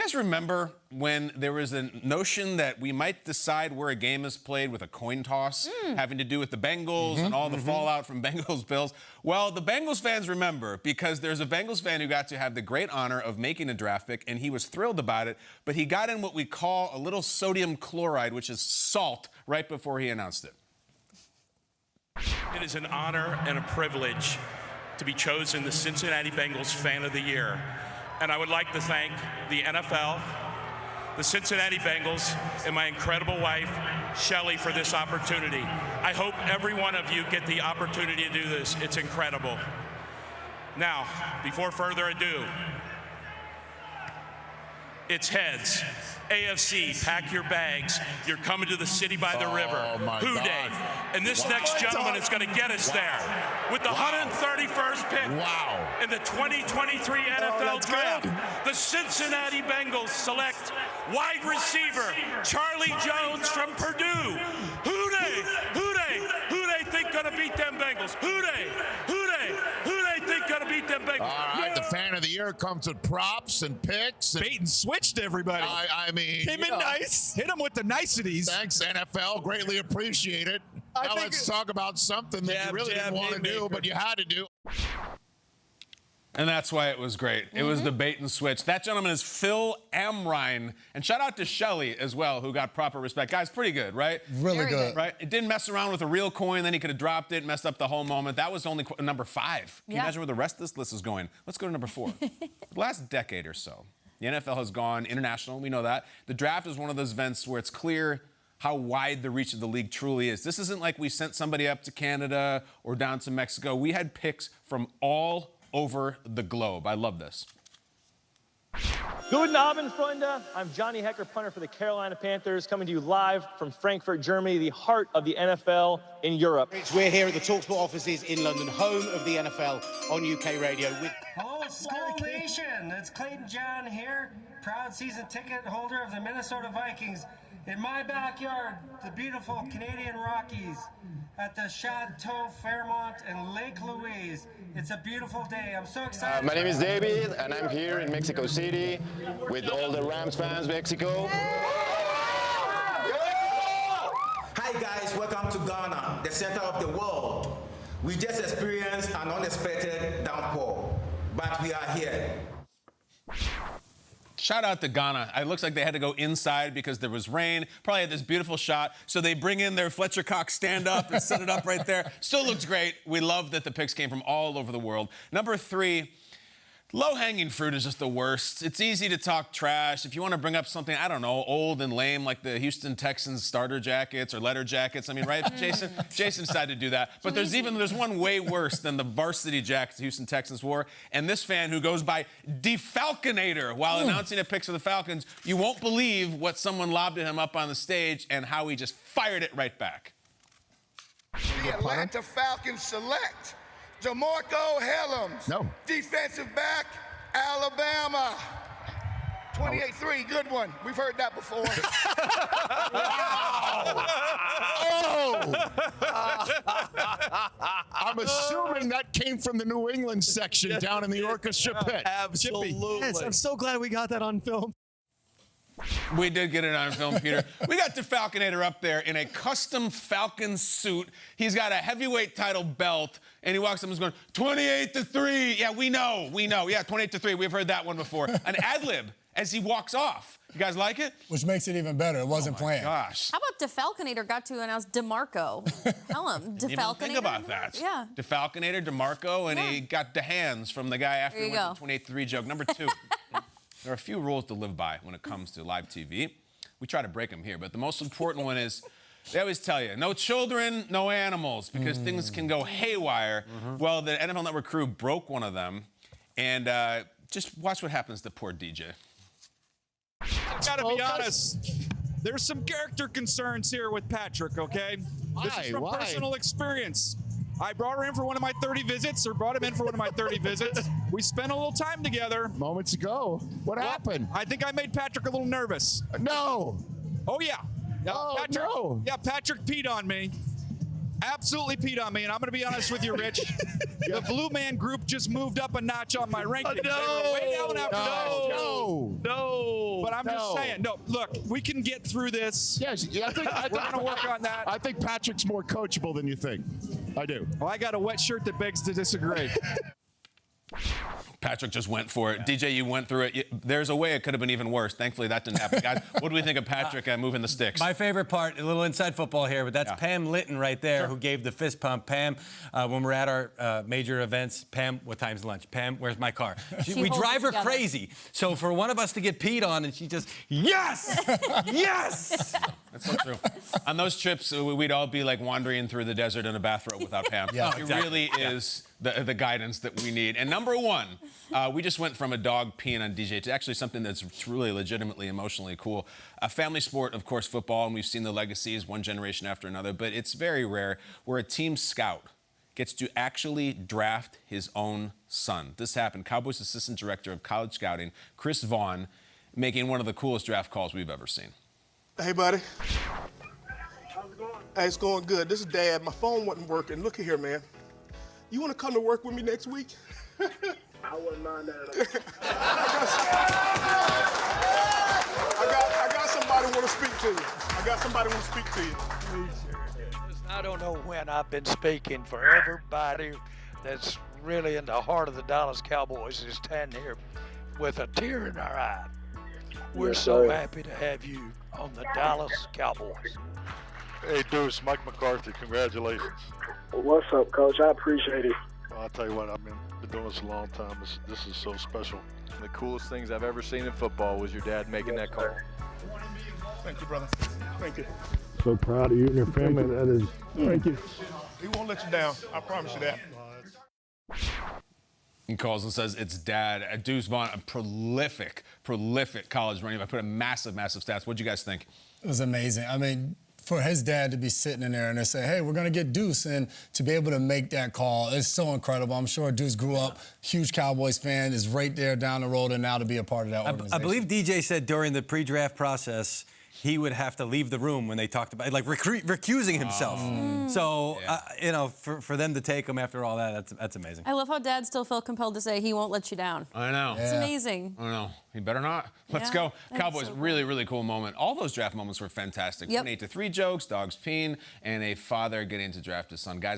guys remember when there was a notion that we might decide where a game is played with a coin toss, having to do with the Bengals and all the fallout from Bengals-Bills? Well, the Bengals fans remember because there's a Bengals fan who got to have the great honor of making a draft pick, and he was thrilled about it, but he got in what we call a little sodium chloride, which is salt, right before he announced it. It is an honor and a privilege to be chosen the Cincinnati Bengals Fan of the Year. And I would like to thank the NFL, the Cincinnati Bengals, and my incredible wife, Shelly, for this opportunity. I hope every one of you get the opportunity to do this. It's incredible. Now, before further ado, it's heads. AFC, pack your bags. You're coming to the city by the river. Who Dey? And this next gentleman is going to get us there with the 131st pick in the 2023 NFL Draft. The Cincinnati Bengals select wide receiver Charlie Jones from Purdue. Who Dey? Who Dey? Who they think going to beat them Bengals? Who Dey? Who Dey? Who they think going to beat them Bengals? All right, the Fan of the Year comes with props and picks. Bait and switched everybody. I mean, came in nice. Hit him with the niceties. Thanks, NFL. Greatly appreciate it. Now let's talk about something that you really didn't want to do, but you had to do. And that's why it was great. It was the bait and switch. That gentleman is Phil Amrine. And shout out to Shelly as well, who got proper respect. Guys, pretty good, right? Really good. Right? It didn't mess around with a real coin. Then he could have dropped it, messed up the whole moment. That was only number 5. Can you imagine where the rest of this list is going? Let's go to number 4. The last decade or so, the NFL has gone international. We know that. The draft is one of those events where it's clear how wide the reach of the league truly is. This isn't like we sent somebody up to Canada or down to Mexico. We had picks from all over the globe. I love this. Guten Abend, Freunde. I'm Johnny Hecker, punter for the Carolina Panthers, coming to you live from Frankfurt, Germany, the heart of the NFL in Europe. We're here at the TalkSport offices in London, home of the NFL on UK radio. Hello, Skull Nation. It's Clayton John here, proud season ticket holder of the Minnesota Vikings. In my backyard, the beautiful Canadian Rockies at the Chateau Fairmont and Lake Louise. It's a beautiful day. I'm so excited. My name is David, and I'm here in Mexico City with all the Rams fans, Mexico. Hi guys, welcome to Ghana, the center of the world. We just experienced an unexpected downpour, but we are here. Shout out to Ghana. It looks like they had to go inside because there was rain. Probably had this beautiful shot. So they bring in their Fletcher Cox stand-up and set it up right there. Still looks great. We love that the picks came from all over the world. Number 3, low-hanging fruit is just the worst. It's easy to talk trash. If you want to bring up something, I don't know, old and lame, like the Houston Texans starter jackets or letter jackets. I mean, right, Jason? Jason decided to do that. But there's one way worse than the varsity jackets the Houston Texans wore. And this fan who goes by Defalconator while announcing a pick for the Falcons, you won't believe what someone lobbed at him up on the stage and how he just fired it right back. The Atlanta Falcons select DeMarco Hellams, defensive back, Alabama. 28-3, good one. We've heard that before. I'm assuming that came from the New England section down in the orchestra pit. Absolutely. Yes, I'm so glad we got that on film. We did get it on film, Peter. We got the Falconator up there in a custom Falcon suit. He's got a heavyweight title belt, and he walks up and is going, 28-3. Yeah, we know. Yeah, 28-3. We've heard that one before. An ad-lib as he walks off. You guys like it? Which makes it even better. It wasn't planned. Gosh. How about DeFalconator got to announce DeMarco? Tell him. DeFalconator. Think about that. Yeah. DeFalconator, DeMarco, and he got the hands from the guy after he went to 28-3 joke. Number 2. There are a few rules to live by when it comes to live TV. We try to break them here, but the most important one is they always tell you, no children, no animals, because things can go haywire. Well, the NFL Network crew broke one of them, and just watch what happens to poor DJ. I've got to be honest. There's some character concerns here with Patrick, okay? This is from personal experience. I brought her in for one of my 30 visits, or brought him in for one of my 30 visits. We spent a little time together. Moments ago. What happened? I think I made Patrick a little nervous. No. Oh, yeah. Oh, Patrick, no. Yeah, Patrick peed on me absolutely peed on me, and I'm going to be honest with you, Rich. The Blue Man Group just moved up a notch on my ranking. They were way down after No. But I'm just saying, no, look, we can get through this. Yes, I think We're going to work on that. I think Patrick's more coachable than you think. I do. Well, I got a wet shirt that begs to disagree. Patrick just went for it. DJ, you went through it. There's a way it could have been even worse. Thankfully, that didn't happen. Guys, what do we think of Patrick moving the sticks? My favorite part, a little inside football here, but that's Pam Litton right there who gave the fist pump. Pam, when we're at our major events, Pam, what time's lunch? Pam, where's my car? We drive her crazy. So for one of us to get peed on and she just, yes! Yes! That's so true. On those trips, we'd all be like wandering through the desert in a bathrobe without Pam. It really is the guidance that we need. And number one, we just went from a dog peeing on DJ to actually something that's truly, legitimately, emotionally cool. A family sport, of course, football, and we've seen the legacies one generation after another, but it's very rare where a team scout gets to actually draft his own son. This happened. Cowboys Assistant Director of College Scouting, Chris Vaughn, making one of the coolest draft calls we've ever seen. Hey, buddy. How's it going? Hey, it's going good. This is Dad. My phone wasn't working. Look here, man. You want to come to work with me next week? I wouldn't mind that at all. I got somebody want to speak to you. I got somebody want to speak to you. I don't know when I've been speaking for everybody that's really in the heart of the Dallas Cowboys is standing here with a tear in our eye. We're so happy to have you on the Dallas Cowboys. Hey, Deuce, Mike McCarthy, congratulations. What's up, Coach? I appreciate it. Well, I'll tell you what, I've been doing this a long time. This is so special. The coolest things I've ever seen in football was your dad making that call. Thank you, brother. Thank you. So proud of you and your family. That is. Thank you. He won't let you down. I promise you that. He calls and says it's Dad. Deuce Vaughn, a prolific college running back. Put a massive stats. What'd you guys think? It was amazing. I mean, for his dad to be sitting in there and they say, hey, we're going to get Deuce, and to be able to make that call is so incredible. I'm sure Deuce grew up, huge Cowboys fan, is right there down the road, and now to be a part of that organization. I believe DJ said during the pre-draft process he would have to leave the room when they talked about like recusing himself. So you know, for them to take him after all that, that's amazing. I love how Dad still felt compelled to say he won't let you down. I know. It's amazing. I know. He better not. Let's go. Cowboys, so really cool moment. All those draft moments were fantastic. 28-3 jokes, dogs peeing, and a father getting to draft his son. Guys.